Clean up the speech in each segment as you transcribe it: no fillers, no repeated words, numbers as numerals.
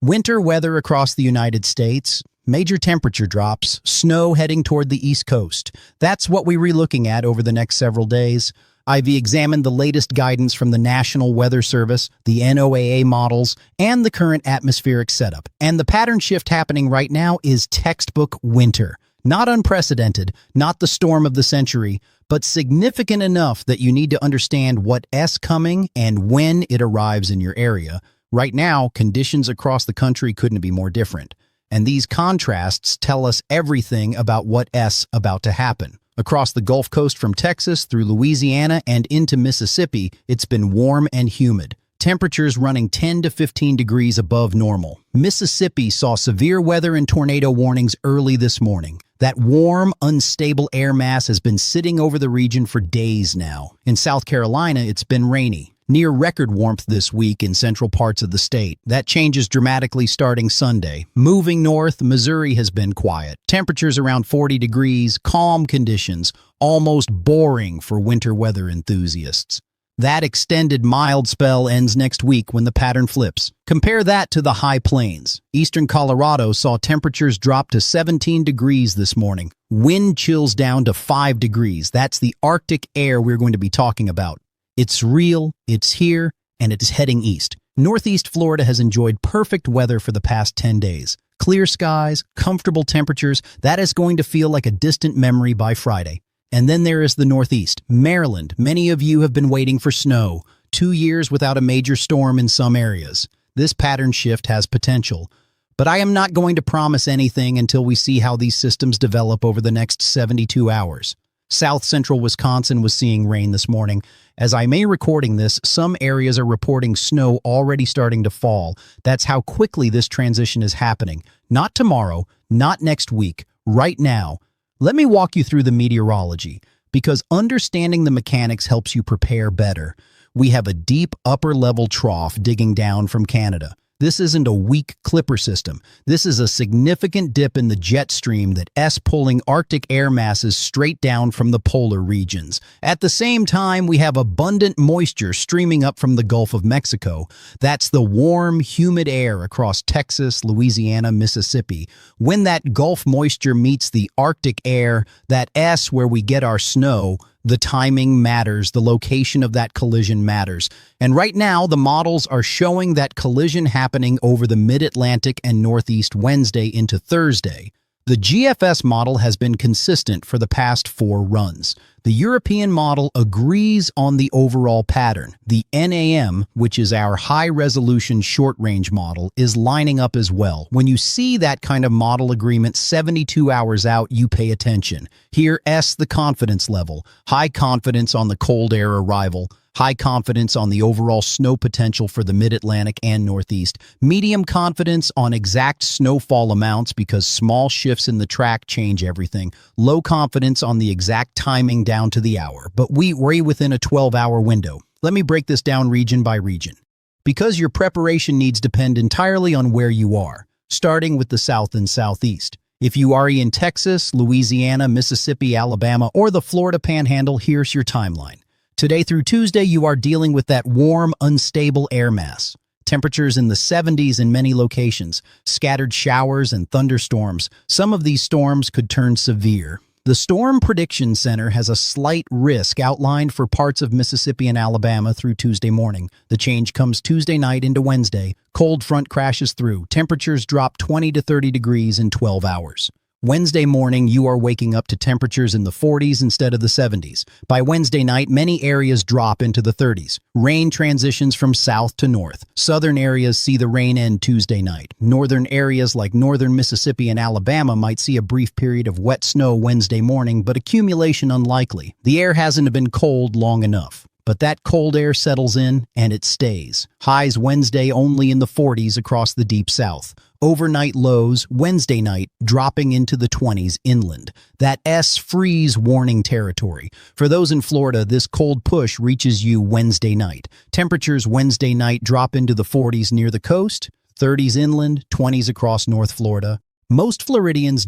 Winter weather across the United States, major temperature drops, snow heading toward the East Coast. That's what we're looking at over the next several days. I've examined the latest guidance from the National Weather Service, the NOAA models, and the current atmospheric setup. And the pattern shift happening right now is textbook winter. Not unprecedented, not the storm of the century, but significant enough that you need to understand what's coming and when it arrives in your area. Right now, conditions across the country couldn't be more different. And these contrasts tell us everything about what's about to happen. Across the Gulf Coast from Texas through Louisiana and into Mississippi, it's been warm and humid. Temperatures running 10 to 15 degrees above normal. Mississippi saw severe weather and tornado warnings early this morning. That warm, unstable air mass has been sitting over the region for days now. In South Carolina, it's been rainy. Near record warmth this week in central parts of the state. That changes dramatically starting Sunday. Moving north, Missouri has been quiet. Temperatures around 40 degrees, calm conditions, almost boring for winter weather enthusiasts. That extended mild spell ends next week when the pattern flips. Compare that to the high plains. Eastern Colorado saw temperatures drop to 17 degrees this morning. Wind chills down to 5 degrees. That's the Arctic air we're going to be talking about. It's real, it's here, and it is heading east. Northeast Florida has enjoyed perfect weather for the past 10 days. Clear skies, comfortable temperatures, that is going to feel like a distant memory by Friday. And then there is the Northeast. Maryland, many of you have been waiting for snow. 2 years without a major storm in some areas. This pattern shift has potential. But I am not going to promise anything until we see how these systems develop over the next 72 hours. South central Wisconsin was seeing rain this morning. As I may recording this, some areas are reporting snow already starting to fall. That's how quickly this transition is happening. Not tomorrow, not next week, right now. Let me walk you through the meteorology, because understanding the mechanics helps you prepare better. We have a deep upper-level trough digging down from Canada. This isn't a weak clipper system. This is a significant dip in the jet stream that's pulling Arctic air masses straight down from the polar regions. At the same time, we have abundant moisture streaming up from the Gulf of Mexico. That's the warm, humid air across Texas, Louisiana, Mississippi. When that Gulf moisture meets the Arctic air, that's where we get our snow. The timing matters, the location of that collision matters. And right now, the models are showing that collision happening over the mid-Atlantic and Northeast Wednesday into Thursday. The GFS model has been consistent for the past 4 runs. The European model agrees on the overall pattern. The NAM, which is our high-resolution short-range model, is lining up as well. When you see that kind of model agreement 72 hours out, you pay attention. Here's the confidence level. High confidence on the cold air arrival. High confidence on the overall snow potential for the mid-Atlantic and Northeast. Medium confidence on exact snowfall amounts because small shifts in the track change everything. Low confidence on the exact timing down to the hour. But we're within a 12-hour window. Let me break this down region by region. Because your preparation needs depend entirely on where you are, starting with the South and Southeast. If you are in Texas, Louisiana, Mississippi, Alabama, or the Florida Panhandle, here's your timeline. Today through Tuesday, you are dealing with that warm, unstable air mass. Temperatures in the 70s in many locations, scattered showers and thunderstorms. Some of these storms could turn severe. The Storm Prediction Center has a slight risk outlined for parts of Mississippi and Alabama through Tuesday morning. The change comes Tuesday night into Wednesday. Cold front crashes through. Temperatures drop 20 to 30 degrees in 12 hours. Wednesday morning, you are waking up to temperatures in the 40s instead of the 70s. By Wednesday night, many areas drop into the 30s. Rain transitions from south to north. Southern areas see the rain end Tuesday night. Northern areas like northern Mississippi and Alabama might see a brief period of wet snow Wednesday morning, but accumulation unlikely. The air hasn't been cold long enough. But that cold air settles in, and it stays. Highs Wednesday only in the 40s across the deep south. Overnight lows Wednesday night dropping into the 20s inland. That's freeze warning territory. For those in Florida, this cold push reaches you Wednesday night. Temperatures Wednesday night drop into the 40s near the coast, 30s inland, 20s across North Florida. Most Floridians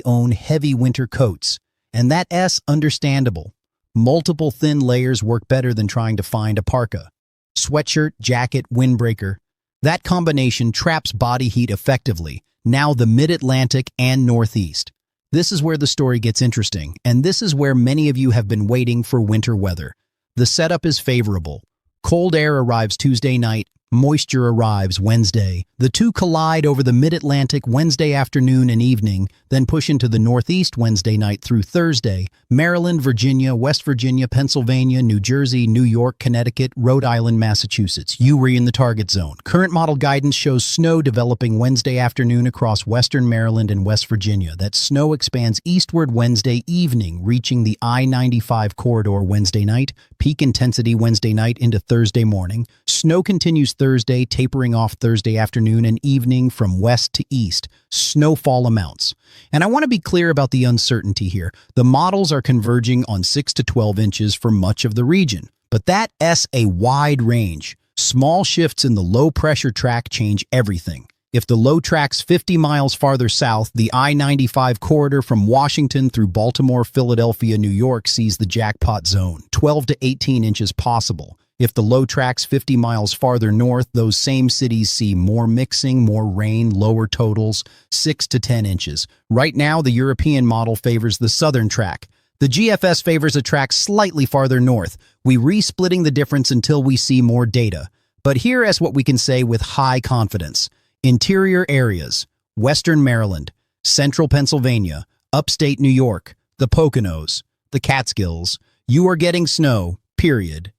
own heavy winter coats, and that's understandable. Multiple thin layers work better than trying to find a parka. Sweatshirt, jacket, windbreaker. That combination traps body heat effectively, now the mid-Atlantic and Northeast. This is where the story gets interesting, and this is where many of you have been waiting for winter weather. The setup is favorable. Cold air arrives Tuesday night, moisture arrives Wednesday. The two collide over the mid-Atlantic Wednesday afternoon and evening, then push into the Northeast Wednesday night through Thursday. Maryland, Virginia, West Virginia, Pennsylvania, New Jersey, New York, Connecticut, Rhode Island, Massachusetts. You were in the target zone. Current model guidance shows snow developing Wednesday afternoon across western Maryland and West Virginia. That snow expands eastward Wednesday evening, reaching the I-95 corridor Wednesday night. Peak intensity Wednesday night into Thursday morning. Snow continues Thursday, tapering off Thursday afternoon and evening from west to east. Snowfall amounts. And I want to be clear about the uncertainty here. The models are converging on 6 to 12 inches for much of the region, but that's a wide range. Small shifts in the low-pressure track change everything. If the low track's 50 miles farther south, the I-95 corridor from Washington through Baltimore, Philadelphia, New York sees the jackpot zone, 12 to 18 inches possible. If the low track's 50 miles farther north, those same cities see more mixing, more rain, lower totals, 6 to 10 inches. Right now, the European model favors the southern track. The GFS favors a track slightly farther north. We re-splitting the difference until we see more data. But here is what we can say with high confidence. Interior areas, western Maryland, central Pennsylvania, upstate New York, the Poconos, the Catskills. You are getting snow, period.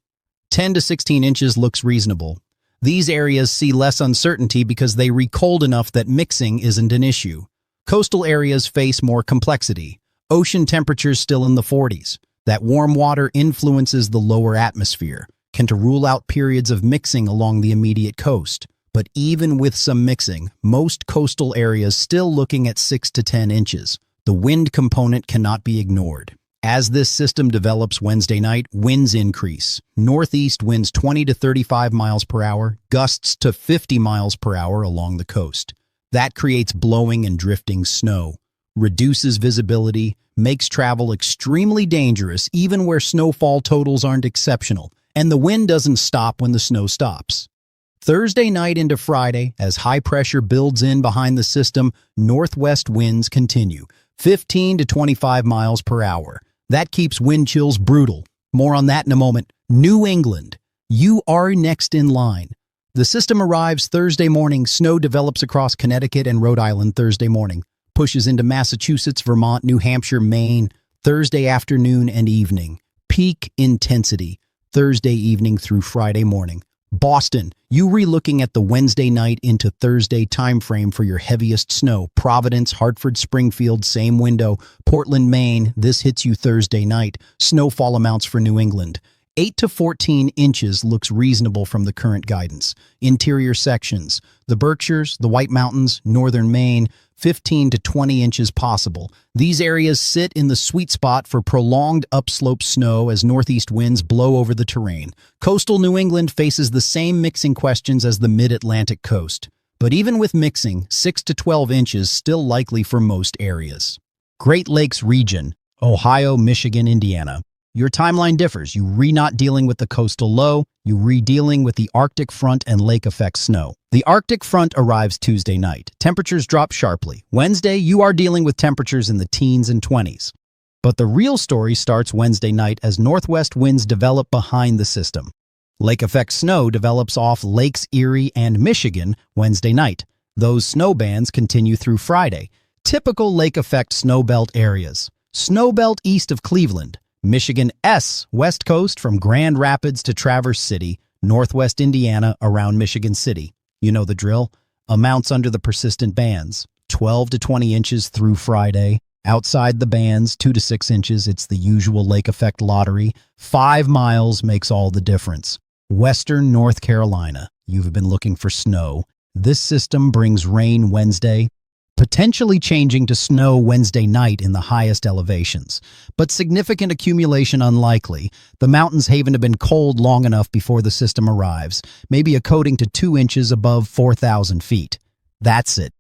10 to 16 inches looks reasonable. These areas see less uncertainty because they re-cold enough that mixing isn't an issue. Coastal areas face more complexity. Ocean temperatures still in the 40s. That warm water influences the lower atmosphere, can to rule out periods of mixing along the immediate coast. But even with some mixing, most coastal areas still looking at 6 to 10 inches. The wind component cannot be ignored. As this system develops Wednesday night, winds increase. Northeast winds 20 to 35 miles per hour, gusts to 50 miles per hour along the coast. That creates blowing and drifting snow, reduces visibility, makes travel extremely dangerous even where snowfall totals aren't exceptional, and the wind doesn't stop when the snow stops. Thursday night into Friday, as high pressure builds in behind the system, northwest winds continue, 15 to 25 miles per hour. That keeps wind chills brutal. More on that in a moment. New England, you are next in line. The system arrives Thursday morning. Snow develops across Connecticut and Rhode Island Thursday morning. Pushes into Massachusetts, Vermont, New Hampshire, Maine, Thursday afternoon and evening. Peak intensity, Thursday evening through Friday morning. Boston, you re-looking at the Wednesday night into Thursday timeframe for your heaviest snow. Providence, Hartford, Springfield, same window. Portland, Maine, this hits you Thursday night. Snowfall amounts for New England. 8 to 14 inches looks reasonable from the current guidance. Interior sections, the Berkshires, the White Mountains, northern Maine, 15 to 20 inches possible. These areas sit in the sweet spot for prolonged upslope snow as northeast winds blow over the terrain. Coastal New England faces the same mixing questions as the mid-Atlantic coast. But even with mixing, 6 to 12 inches still likely for most areas. Great Lakes region, Ohio, Michigan, Indiana. Your timeline differs. You not dealing with the coastal low, you dealing with the Arctic front and lake effect snow. The Arctic front arrives Tuesday night. Temperatures drop sharply. Wednesday, you are dealing with temperatures in the teens and 20s. But the real story starts Wednesday night as northwest winds develop behind the system. Lake effect snow develops off Lakes Erie and Michigan Wednesday night. Those snow bands continue through Friday. Typical lake effect snowbelt areas. Snowbelt east of Cleveland. Michigan S, west coast from Grand Rapids to Traverse City, northwest Indiana around Michigan City. You know the drill. Amounts under the persistent bands, 12 to 20 inches through Friday. Outside the bands, 2 to 6 inches, it's the usual lake effect lottery. 5 miles makes all the difference. Western North Carolina, you've been looking for snow. This system brings rain Wednesday, potentially changing to snow Wednesday night in the highest elevations. But significant accumulation unlikely. The mountains haven't been cold long enough before the system arrives, maybe a coating to 2 inches above 4,000 feet. That's it.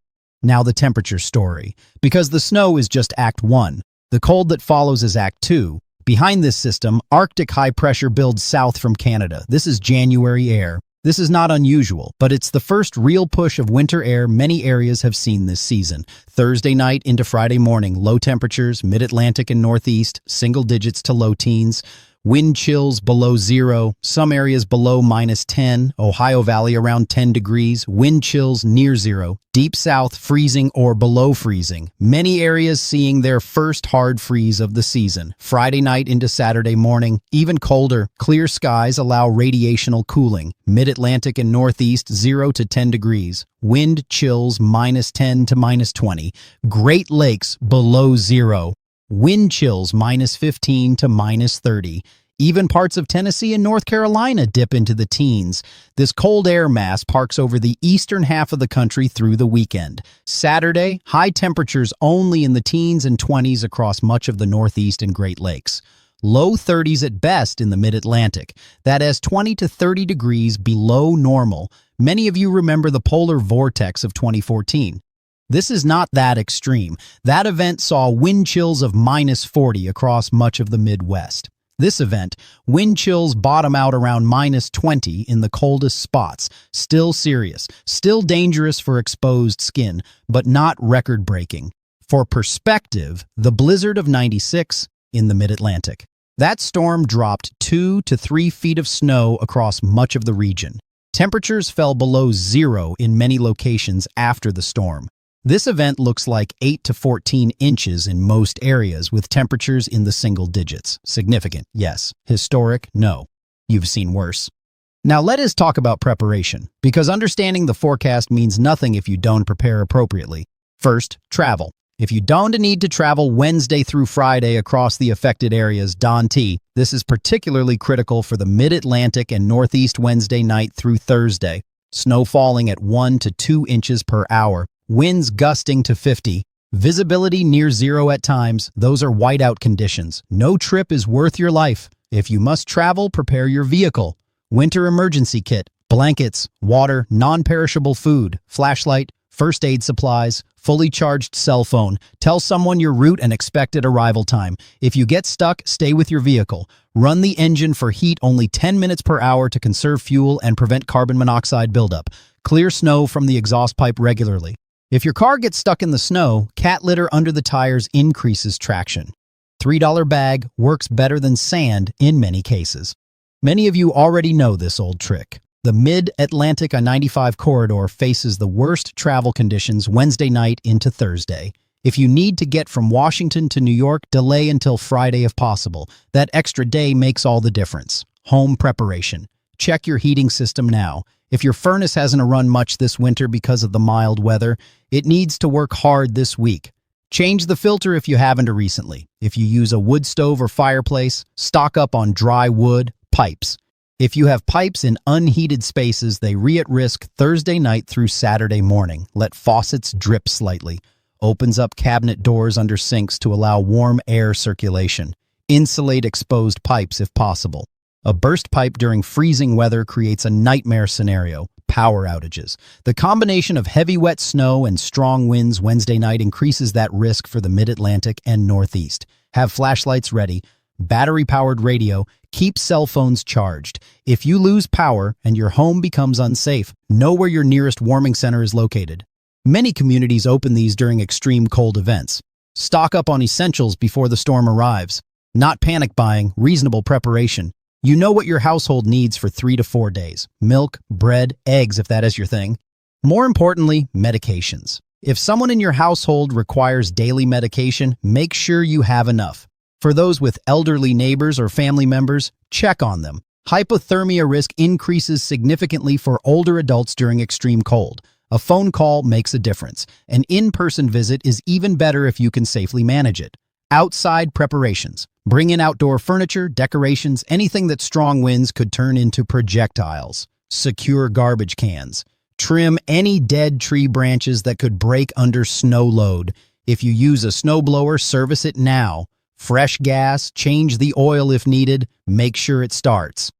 Now the temperature story. Because the snow is just Act 1. The cold that follows is Act 2. Behind this system, Arctic high pressure builds south from Canada. This is January air. This is not unusual, but it's the first real push of winter air many areas have seen this season. Thursday night into Friday morning, low temperatures, mid-Atlantic and northeast, single digits to low teens. Wind chills below 0, some areas below -10, Ohio Valley around 10 degrees, wind chills near 0, deep south freezing or below freezing. Many areas seeing their first hard freeze of the season. Friday night into Saturday morning, even colder, clear skies allow radiational cooling. Mid-Atlantic and northeast 0 to 10 degrees, wind chills -10 to -20, Great Lakes below 0. Wind chills -15 to -30. Even parts of Tennessee and North Carolina dip into the teens. This cold air mass parks over the eastern half of the country through the weekend. Saturday, high temperatures only in the teens and 20s across much of the Northeast and Great Lakes. Low 30s at best in the mid-Atlantic. That is 20 to 30 degrees below normal. Many of you remember the polar vortex of 2014. This is not that extreme. That event saw wind chills of -40 across much of the Midwest. This event, wind chills bottom out around -20 in the coldest spots. Still serious, still dangerous for exposed skin, but not record-breaking. For perspective, the blizzard of '96 in the Mid-Atlantic. That storm dropped 2 to 3 feet of snow across much of the region. Temperatures fell below 0 in many locations after the storm. This event looks like 8 to 14 inches in most areas with temperatures in the single digits. Significant, yes. Historic, no. You've seen worse. Now let us talk about preparation, because understanding the forecast means nothing if you don't prepare appropriately. First, travel. If you don't need to travel Wednesday through Friday across the affected areas, this is particularly critical for the Mid-Atlantic and Northeast Wednesday night through Thursday. Snow falling at 1 to 2 inches per hour. Winds gusting to 50, visibility near 0 at times. Those are whiteout conditions. No trip is worth your life. If you must travel, prepare your vehicle. Winter emergency kit, blankets, water, non-perishable food, flashlight, first aid supplies, fully charged cell phone. Tell someone your route and expected arrival time. If you get stuck, stay with your vehicle. Run the engine for heat only 10 minutes per hour to conserve fuel and prevent carbon monoxide buildup. Clear snow from the exhaust pipe regularly. If your car gets stuck in the snow, cat litter under the tires increases traction. $3 bag works better than sand in many cases. Many of you already know this old trick. The Mid-Atlantic I-95 corridor faces the worst travel conditions Wednesday night into Thursday. If you need to get from Washington to New York, delay until Friday if possible. That extra day makes all the difference. Home preparation. Check your heating system now. If your furnace hasn't run much this winter because of the mild weather, it needs to work hard this week. Change the filter if you haven't recently. If you use a wood stove or fireplace, stock up on dry wood, pipes. If you have pipes in unheated spaces, they at risk Thursday night through Saturday morning. Let faucets drip slightly. Opens up cabinet doors under sinks to allow warm air circulation. Insulate exposed pipes if possible. A burst pipe during freezing weather creates a nightmare scenario. Power outages. The combination of heavy wet snow and strong winds Wednesday night increases that risk for the Mid-Atlantic and Northeast. Have flashlights ready. Battery-powered radio. Keep cell phones charged. If you lose power and your home becomes unsafe, know where your nearest warming center is located. Many communities open these during extreme cold events. Stock up on essentials before the storm arrives. Not panic buying, reasonable preparation. You know what your household needs for 3 to 4 days. Milk, bread, eggs if that is your thing. More importantly, medications. If someone in your household requires daily medication, make sure you have enough. For those with elderly neighbors or family members, check on them. Hypothermia risk increases significantly for older adults during extreme cold. A phone call makes a difference. An in-person visit is even better if you can safely manage it. Outside preparations. Bring in outdoor furniture, decorations, anything that strong winds could turn into projectiles. Secure garbage cans. Trim any dead tree branches that could break under snow load. If you use a snowblower, service it now. Fresh gas, change the oil if needed, make sure it starts.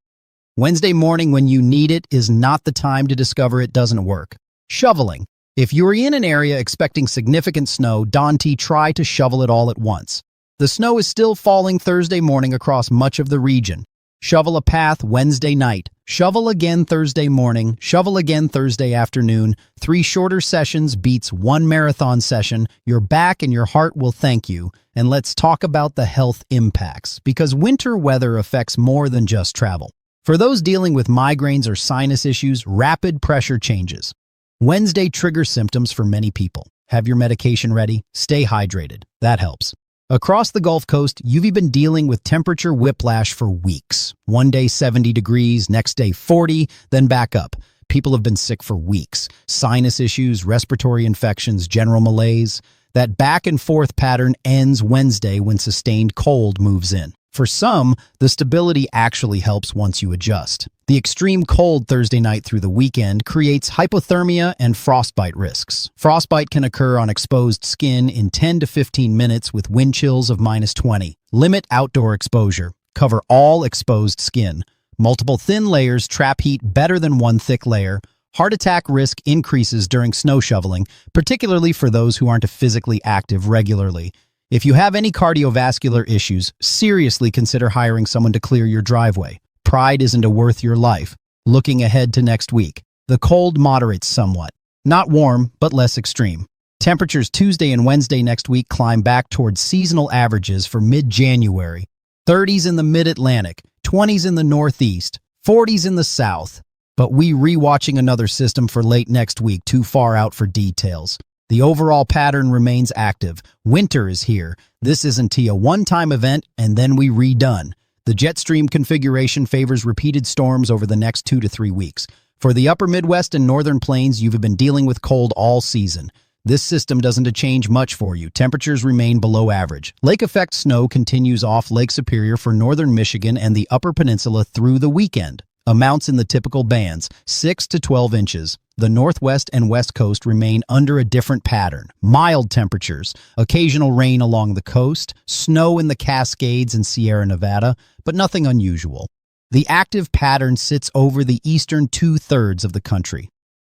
Wednesday morning when you need it is not the time to discover it doesn't work. Shoveling. If you're in an area expecting significant snow, try to shovel it all at once. The snow is still falling Thursday morning across much of the region. Shovel a path Wednesday night. Shovel again Thursday morning, shovel again Thursday afternoon. 3 shorter sessions beats 1 marathon session. Your back and your heart will thank you. And let's talk about the health impacts, because winter weather affects more than just travel. For those dealing with migraines or sinus issues, rapid pressure changes. Wednesday triggers symptoms for many people. Have your medication ready. Stay hydrated. That helps. Across the Gulf Coast, you've been dealing with temperature whiplash for weeks. One day 70 degrees, next day 40, then back up. People have been sick for weeks. Sinus issues, respiratory infections, general malaise. That back and forth pattern ends Wednesday when sustained cold moves in. For some, the stability actually helps once you adjust. The extreme cold Thursday night through the weekend creates hypothermia and frostbite risks. Frostbite can occur on exposed skin in 10 to 15 minutes with wind chills of -20. Limit outdoor exposure. Cover all exposed skin. Multiple thin layers trap heat better than one thick layer. Heart attack risk increases during snow shoveling, particularly for those who aren't physically active regularly. If you have any cardiovascular issues, seriously consider hiring someone to clear your driveway. Pride isn't worth your life. Looking ahead to next week, the cold moderates somewhat. Not warm, but less extreme. Temperatures Tuesday and Wednesday next week climb back towards seasonal averages for mid-January. 30s in the mid-Atlantic, 20s in the Northeast, 40s in the South. But we rewatching another system for late next week, too far out for details. The overall pattern remains active. Winter is here. This isn't a one-time event, and then we redone. The jet stream configuration favors repeated storms over the next 2 to 3 weeks. For the upper Midwest and northern plains, you've been dealing with cold all season. This system doesn't change much for you. Temperatures remain below average. Lake effect snow continues off Lake Superior for northern Michigan and the upper peninsula through the weekend. Amounts in the typical bands, 6 to 12 inches. The northwest and west coast remain under a different pattern. Mild temperatures, occasional rain along the coast, snow in the Cascades and Sierra Nevada, but nothing unusual. The active pattern sits over the eastern 2/3 of the country.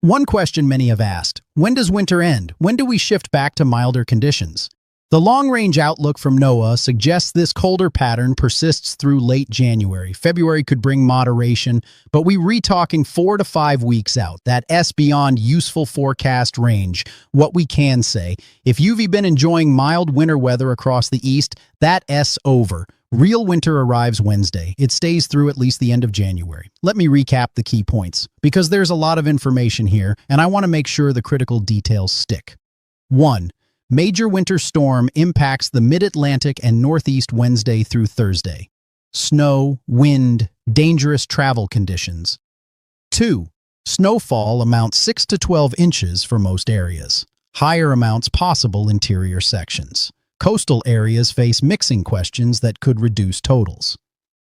One question many have asked, when does winter end? When do we shift back to milder conditions? The long-range outlook from NOAA suggests this colder pattern persists through late January. February could bring moderation, but we re-talking 4 to 5 weeks out. That S beyond useful forecast range. What we can say, if you've been enjoying mild winter weather across the east, that S over. Real winter arrives Wednesday. It stays through at least the end of January. Let me recap the key points, because there's a lot of information here, and I want to make sure the critical details stick. 1. Major winter storm impacts the mid-Atlantic and Northeast Wednesday through Thursday. Snow, wind, dangerous travel conditions. 2. Snowfall amounts 6 to 12 inches for most areas. Higher amounts possible interior sections. Coastal areas face mixing questions that could reduce totals.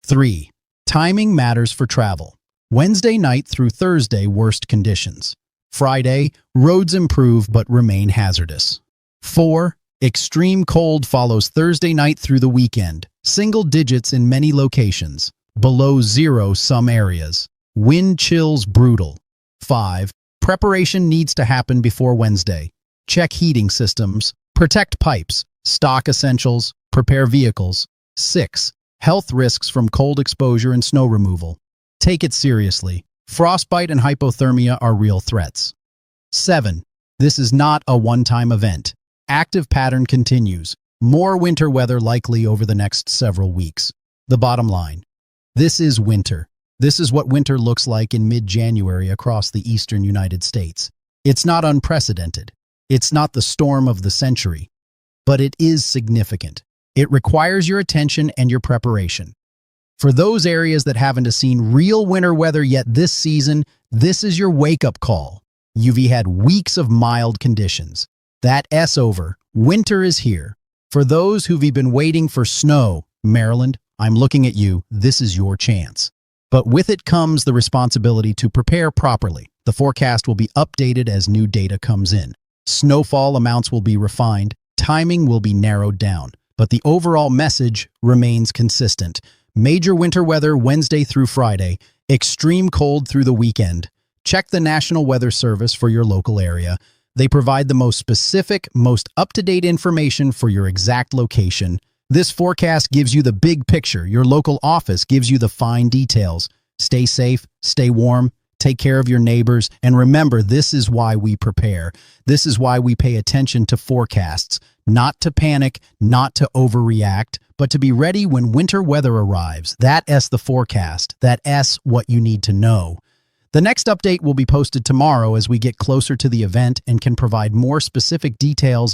3. Timing matters for travel. Wednesday night through Thursday, worst conditions. Friday, roads improve but remain hazardous. 4. Extreme cold follows Thursday night through the weekend. Single digits in many locations. Below 0 some areas. Wind chills brutal. 5. Preparation needs to happen before Wednesday. Check heating systems. Protect pipes. Stock essentials. Prepare vehicles. 6. Health risks from cold exposure and snow removal. Take it seriously. Frostbite and hypothermia are real threats. 7. This is not a one-time event. Active pattern continues. More winter weather likely over the next several weeks. The bottom line. This is winter. This is what winter looks like in mid-January across the eastern United States. It's not unprecedented. It's not the storm of the century. But it is significant. It requires your attention and your preparation. For those areas that haven't seen real winter weather yet this season, this is your wake-up call. You've had weeks of mild conditions. That S over. Winter is here. For those who've been waiting for snow, Maryland, I'm looking at you. This is your chance. But with it comes the responsibility to prepare properly. The forecast will be updated as new data comes in. Snowfall amounts will be refined. Timing will be narrowed down. But the overall message remains consistent. Major winter weather Wednesday through Friday. Extreme cold through the weekend. Check the National Weather Service for your local area. They provide the most specific, most up-to-date information for your exact location. This forecast gives you the big picture. Your local office gives you the fine details. Stay safe, stay warm, take care of your neighbors, and remember, this is why we prepare. This is why we pay attention to forecasts, not to panic, not to overreact, but to be ready when winter weather arrives. That S the forecast, that S what you need to know. The next update will be posted tomorrow as we get closer to the event and can provide more specific details